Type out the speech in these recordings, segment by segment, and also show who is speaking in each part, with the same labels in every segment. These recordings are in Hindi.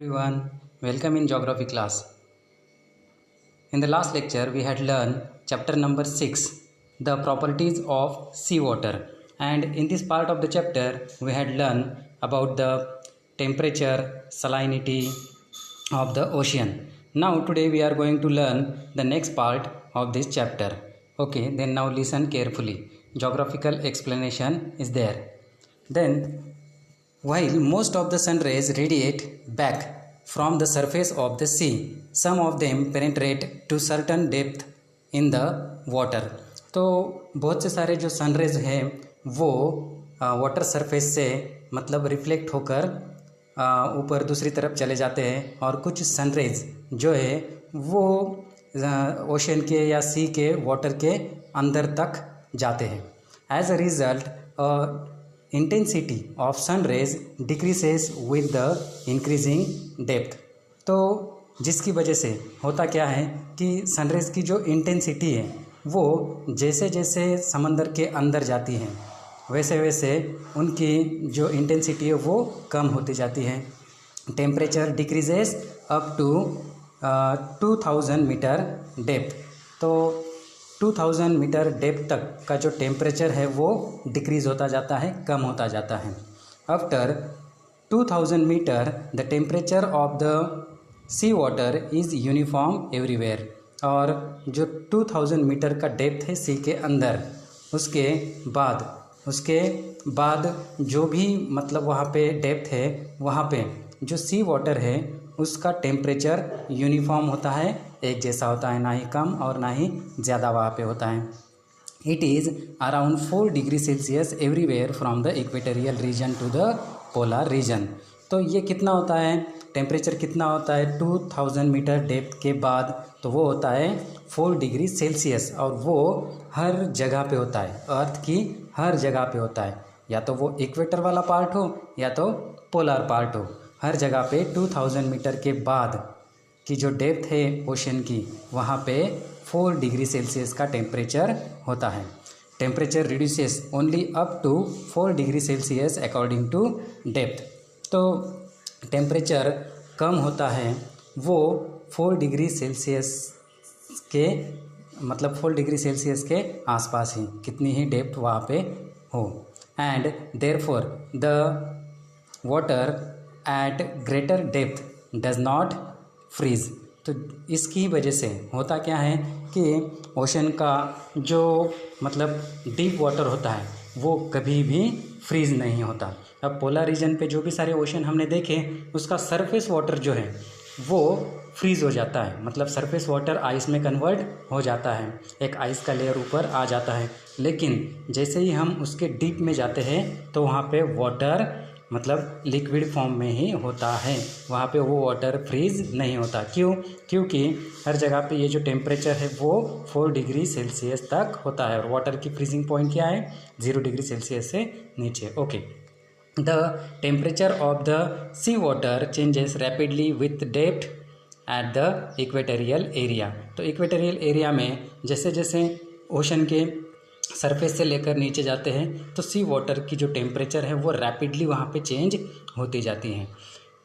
Speaker 1: Everyone, welcome in geography class. In the last lecture, we had learned chapter number 6, the properties of seawater. And in this part of the chapter, we had learned about the temperature, salinity of the ocean. Now, today we are going to learn the next part of this chapter. Okay, then now listen carefully. Geographical explanation is there. Then while most of the sun rays radiate back from the surface of the sea, some of them penetrate to certain depth in the water. तो बहुत से सारे जो सन रेज हैं वो वाटर सरफेस से मतलब रिफ्लेक्ट होकर ऊपर दूसरी तरफ चले जाते हैं और कुछ सन रेज जो है वो ओशन के या सी के वाटर के अंदर तक जाते हैं. As a result intensity of sun rays decreases with the increasing depth. तो जिसकी वजह से होता क्या है कि सन रेज की जो इंटेंसिटी है वो जैसे जैसे समंदर के अंदर जाती है वैसे वैसे उनकी जो इंटेंसिटी है वो कम होती जाती है. Temperature decreases up to 2000 metre depth. तो 2000 मीटर डेप्थ तक का जो टेम्परेचर है वो डिक्रीज़ होता जाता है, कम होता जाता है. After 2000 metre the temperature of the sea water is uniform everywhere. और जो 2000 मीटर का डेप्थ है सी के अंदर, उसके बाद जो भी मतलब वहाँ पे डेप्थ है वहाँ पे जो सी वाटर है उसका टेम्परेचर यूनिफॉर्म होता है, एक जैसा होता है, ना ही कम और ना ही ज़्यादा वहाँ पे होता है. It is around 4 degree Celsius everywhere from the equatorial region to the polar region. तो ये कितना होता है, टेम्परेचर कितना होता है 2000 मीटर डेप्थ के बाद, तो वो होता है 4 डिग्री सेल्सियस. और वो हर जगह पे होता है, अर्थ की हर जगह पे होता है, या तो वो इक्वेटर वाला पार्ट हो या तो पोलर पार्ट हो. हर जगह पे 2000 मीटर के बाद की जो डेप्थ है ओशन की वहाँ पे 4 डिग्री सेल्सियस का टेम्परेचर होता है. Temperature reduces only up to 4 degree Celsius according to depth. तो टेम्परेचर कम होता है वो 4 डिग्री सेल्सियस के मतलब 4 डिग्री सेल्सियस के आसपास ही, कितनी ही डेप्थ वहाँ पे हो. And therefore the water at greater depth does not freeze. तो इसकी वजह से होता क्या है कि ओशन का जो मतलब डीप वाटर होता है वो कभी भी फ्रीज नहीं होता. अब पोलर रीजन पे जो भी सारे ओशन हमने देखे उसका सरफेस वाटर जो है वो फ्रीज हो जाता है, मतलब सरफेस वाटर आइस में कन्वर्ट हो जाता है, एक आइस का लेयर ऊपर आ जाता है. लेकिन जैसे ही हम उसके डीप में जाते हैं तो वहाँ पे वाटर मतलब लिक्विड फॉर्म में ही होता है, वहाँ पे वो वाटर फ्रीज नहीं होता. क्योंकि हर जगह पे ये जो टेम्परेचर है वो 4 डिग्री सेल्सियस तक होता है और वाटर की फ्रीजिंग पॉइंट क्या है 0 डिग्री सेल्सियस से नीचे. Okay, the temperature of the sea water changes rapidly with depth at the equatorial area. तो इक्वेटोरियल एरिया में जैसे जैसे ओशन के सरफेस से लेकर नीचे जाते हैं तो सी वाटर की जो टेम्परेचर है वो रैपिडली वहाँ पे चेंज होती जाती है.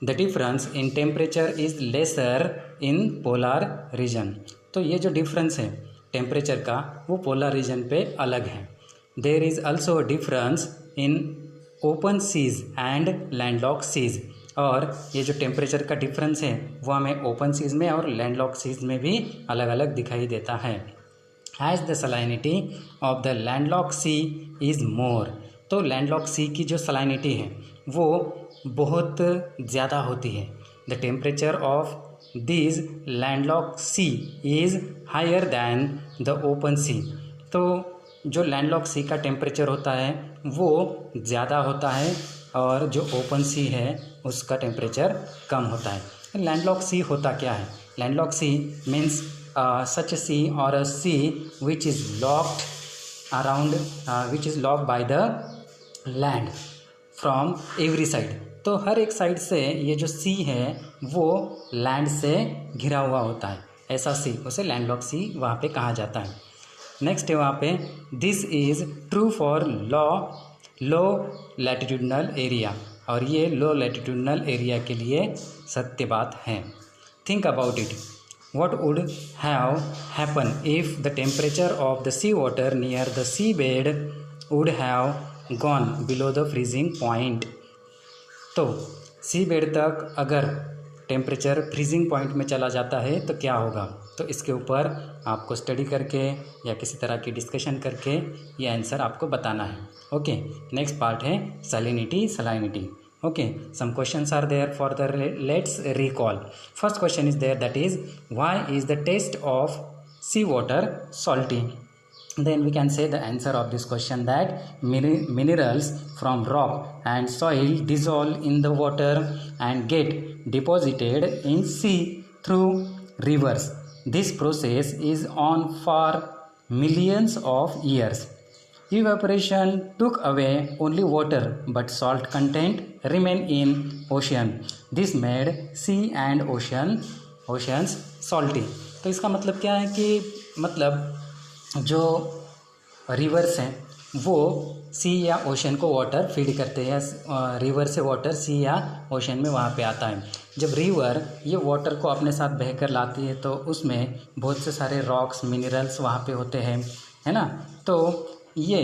Speaker 1: The difference in temperature is laser in polar region. तो ये जो डिफरेंस है टेम्परेचर का वो पोलर रीजन पे अलग है. There is also difference in open seas and landlock seas. और ये जो टेम्परेचर का डिफरेंस है वो हमें ओपन सीज में और लैंडलॉक सीज में भी अलग अलग दिखाई देता है. As the salinity of the landlock sea is more. तो लैंडलॉक सी की जो सलाइनिटी है वो बहुत ज़्यादा होती है. The temperature of this landlock sea is higher than the open sea. तो जो लैंडलॉक सी का टेम्परेचर होता है वो ज़्यादा होता है और जो ओपन सी है उसका टेम्परेचर कम होता है. लैंडलॉक सी होता क्या है, landlock sea means such a sea or a sea which is locked around which is locked by the land from every side. तो हर एक साइड से ये जो सी है वो लैंड से घिरा हुआ होता है, ऐसा सी उसे लैंडलॉक सी वहाँ पे कहा जाता है. नेक्स्ट है वहाँ पे this is true for low latitudinal area. और ये लो लैटिट्यूडनल एरिया के लिए सत्य बात है। Think about it, what would have happened if the temperature of the sea water near the seabed would have gone below the freezing point? तो सी बेड तक अगर टेम्परेचर फ्रीजिंग पॉइंट में चला जाता है तो क्या होगा? तो इसके ऊपर आपको स्टडी करके या किसी तरह की डिस्कशन करके ये आंसर आपको बताना है। ओके, नेक्स्ट पार्ट है सलाइनिटी। Okay, some questions are there for the let's recall. First question is there, that is, why is the taste of sea water salty? Then we can say the answer of this question, that minerals from rock and soil dissolve in the water and get deposited in sea through rivers. This process is on for millions of years. Evaporation took away only water, but salt content remained in ocean. This made sea and oceans salty. तो इसका मतलब क्या है कि मतलब जो रिवर्स हैं वो सी या ओशन को वाटर फीड करते हैं, रिवर से वाटर सी या ओशन में वहाँ पे आता है। जब रिवर ये वाटर को अपने साथ बहकर लाती है तो उसमें बहुत से सारे रॉक्स मिनरल्स वहाँ पे होते हैं, है ना। तो ये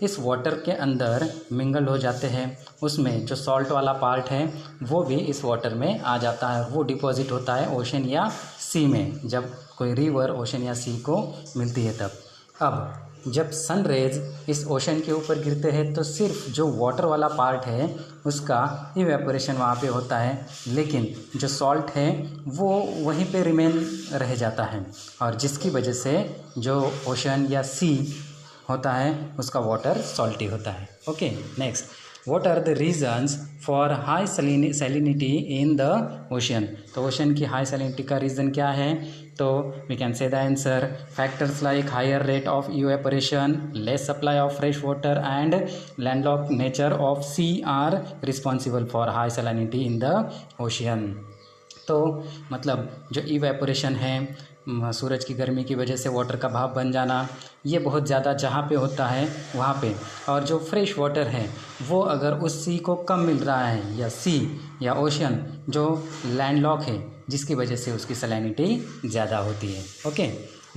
Speaker 1: इस वाटर के अंदर मिंगल हो जाते हैं, उसमें जो सॉल्ट वाला पार्ट है वो भी इस वाटर में आ जाता है, वो डिपॉजिट होता है ओशन या सी में, जब कोई रिवर ओशन या सी को मिलती है तब। अब जब सन रेज इस ओशन के ऊपर गिरते हैं तो सिर्फ जो वाटर वाला पार्ट है उसका इवेपोरेशन वहाँ पे होता है, लेकिन जो सॉल्ट है वो वहीं पे रिमेन रह जाता है, और जिसकी वजह से जो ओशन या सी होता है उसका वाटर सॉल्टी होता है। Okay, next, what are the reasons for high salinity in the ocean? तो ओशन की हाई सैलिनिटी का रीज़न क्या है? तो we can say the answer, factors like higher rate of evaporation, less supply of fresh water and landlocked nature of sea are responsible for high salinity in the ocean. तो मतलब जो इवेपोरेशन है, सूरज की गर्मी की वजह से वाटर का भाप बन जाना, ये बहुत ज़्यादा जहाँ पे होता है वहाँ पे, और जो फ्रेश वाटर है वो अगर उस सी को कम मिल रहा है, या सी या ओशन जो लैंडलॉक है जिसकी वजह से उसकी सैलिनिटी ज़्यादा होती है। Okay,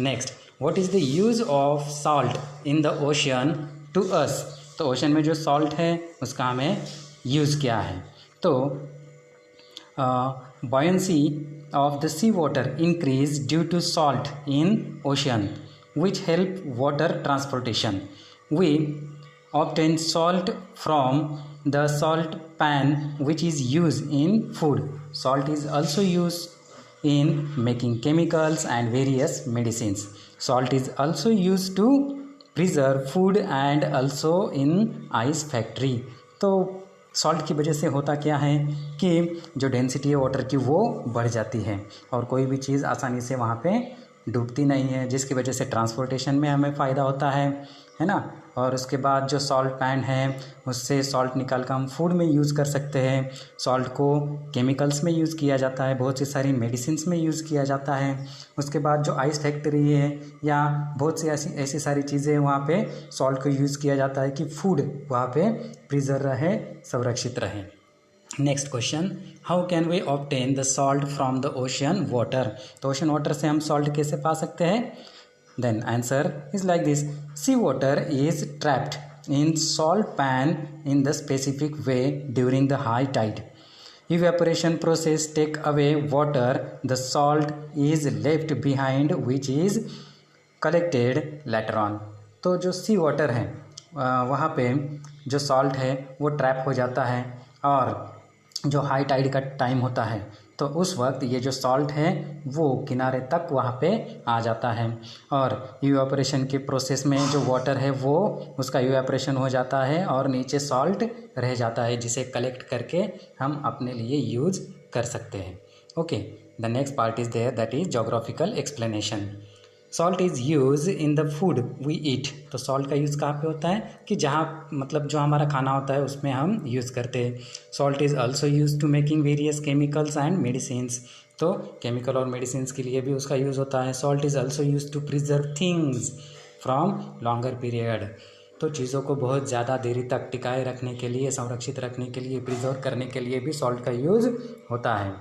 Speaker 1: next, what is the use of salt in the ocean to us? तो ओशन में जो सॉल्ट है उसका हमें यूज़ क्या है? तो buoyancy of the sea water increase due to salt in ocean, which help water transportation. We obtain salt from the salt pan, which is used in food. Salt is also used in making chemicals and various medicines. Salt is also used to preserve food and also in ice factory. तो सॉल्ट की वजह से होता क्या है कि जो डेंसिटी है वाटर की वो बढ़ जाती है और कोई भी चीज़ आसानी से वहाँ पे डूबती नहीं है, जिसकी वजह से ट्रांसपोर्टेशन में हमें फ़ायदा होता है ना। और उसके बाद जो सॉल्ट पैन है उससे सॉल्ट निकाल कर हम फूड में यूज़ कर सकते हैं। सॉल्ट को केमिकल्स में यूज़ किया जाता है, बहुत सी सारी मेडिसिन्स में यूज़ किया जाता है। उसके बाद जो आइस फैक्ट्री है या बहुत सी ऐसी सारी चीज़ें वहाँ पे सॉल्ट को यूज़ किया जाता है कि फूड वहाँ पे प्रिजर्व रहे, संरक्षित रहे। Next question, how can we obtain the salt from the ocean water? तो ओशन वाटर से हम सॉल्ट कैसे पा सकते हैं? Then answer is like this, sea water is trapped in salt pan in the specific way during the high tide. Evaporation process take away water, the salt is left behind which is collected later on. तो जो सी वाटर है वहाँ पे जो सॉल्ट है वो ट्रैप हो जाता है, और जो हाई टाइड का टाइम होता है तो उस वक्त ये जो सॉल्ट है वो किनारे तक वहाँ पे आ जाता है, और इवेपोरेशन के प्रोसेस में जो वाटर है वो उसका इवेपोरेशन हो जाता है और नीचे सॉल्ट रह जाता है, जिसे कलेक्ट करके हम अपने लिए यूज़ कर सकते हैं। Okay, the next part is there, that is geographical explanation. Salt is use in the food we eat. तो सॉल्ट का यूज़ कहाँ पे होता है कि जहाँ मतलब जो हमारा खाना होता है उसमें हम यूज़ करते हैं। Salt is also use to making various chemicals and medicines. तो केमिकल और मेडिसिन्स के लिए भी उसका यूज़ होता है। Salt is also use to preserve things from longer period. तो चीज़ों को बहुत ज़्यादा देरी तक टिकाए रखने के लिए, संरक्षित रखने के लिए, प्रिजर्व करने के लिए भी सॉल्ट का यूज़ होता है।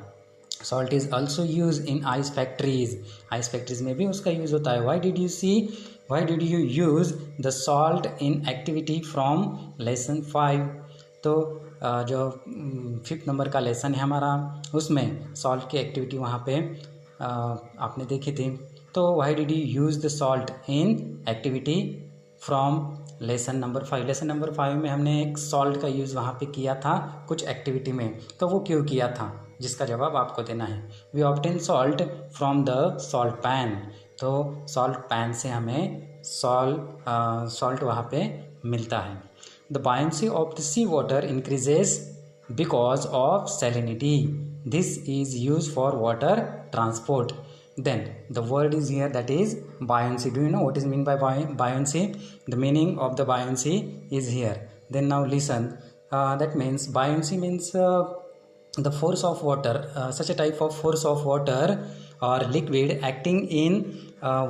Speaker 1: Salt is also use in ice factories, ice factories में भी उसका यूज़ होता है। Why did you use the salt in activity from lesson 5। तो जो 5th नंबर का लेसन है हमारा, उसमें सॉल्ट की एक्टिविटी वहाँ पे आपने देखी थी। तो why did you use the salt in activity from lesson number 5। Lesson number 5 में हमने एक सॉल्ट का यूज़ वहाँ पे किया था कुछ एक्टिविटी में, तो वो क्यों किया था, जिसका जवाब आपको देना है। We obtain salt from the salt pan. तो सॉल्ट पैन से हमें सॉल्ट वहाँ पे मिलता है। The buoyancy of the sea water increases because of salinity. This is use for water transport. Then the word is here, that is buoyancy. Do you know what is mean by buoyancy? The meaning of the buoyancy is here. Then now listen. That means buoyancy means the force of water, such a type of force of water or liquid acting in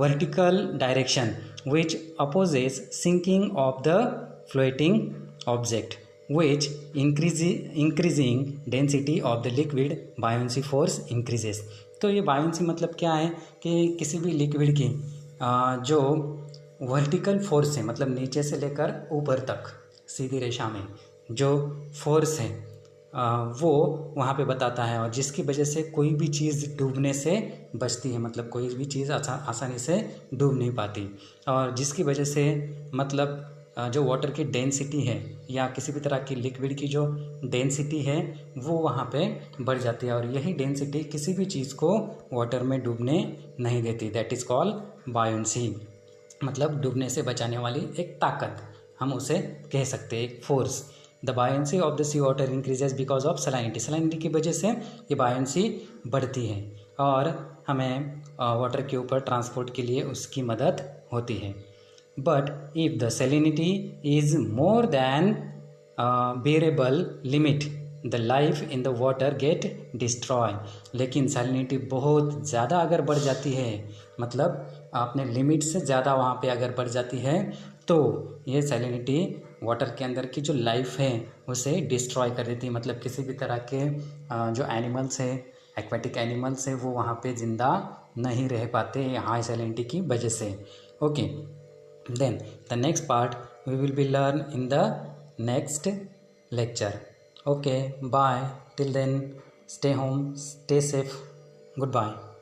Speaker 1: vertical direction, which opposes sinking of the floating object, which increasing density of the liquid, buoyancy force increases. तो ये बायोंसी मतलब क्या है कि किसी भी लिक्विड की जो वर्टिकल फोर्स है, मतलब नीचे से लेकर ऊपर तक सीधी रेखा में जो फोर्स है वो वहाँ पे बताता है, और जिसकी वजह से कोई भी चीज़ डूबने से बचती है, मतलब कोई भी चीज़ आसानी से डूब नहीं पाती, और जिसकी वजह से मतलब जो वाटर की डेंसिटी है या किसी भी तरह की लिक्विड की जो डेंसिटी है वो वहाँ पे बढ़ जाती है, और यही डेंसिटी किसी भी चीज़ को वाटर में डूबने नहीं देती। दैट इज़ कॉल्ड बायोंसी, मतलब डूबने से बचाने वाली एक ताकत हम उसे कह सकते हैं, एक force. The buoyancy of the sea water increases because of salinity. Salinity की वजह से ये बायोंसी बढ़ती है और हमें वाटर के ऊपर ट्रांसपोर्ट के लिए उसकी मदद होती है। But if the salinity is more than bearable limit, the life in the water get destroyed. लेकिन salinity बहुत ज़्यादा अगर बढ़ जाती है, मतलब आपने लिमिट से ज़्यादा वहाँ पे अगर बढ़ जाती है, तो ये salinity वाटर के अंदर की जो लाइफ है उसे डिस्ट्रॉय कर देती है। मतलब किसी भी तरह के जो एनिमल्स है, एक्वेटिक एनिमल्स है, वो वहाँ पे ज़िंदा नहीं रह पाते हाई salinity की वजह से। Okay, then the next part we will be learn in the next lecture. Okay, bye. Till then, stay home, stay safe. Goodbye.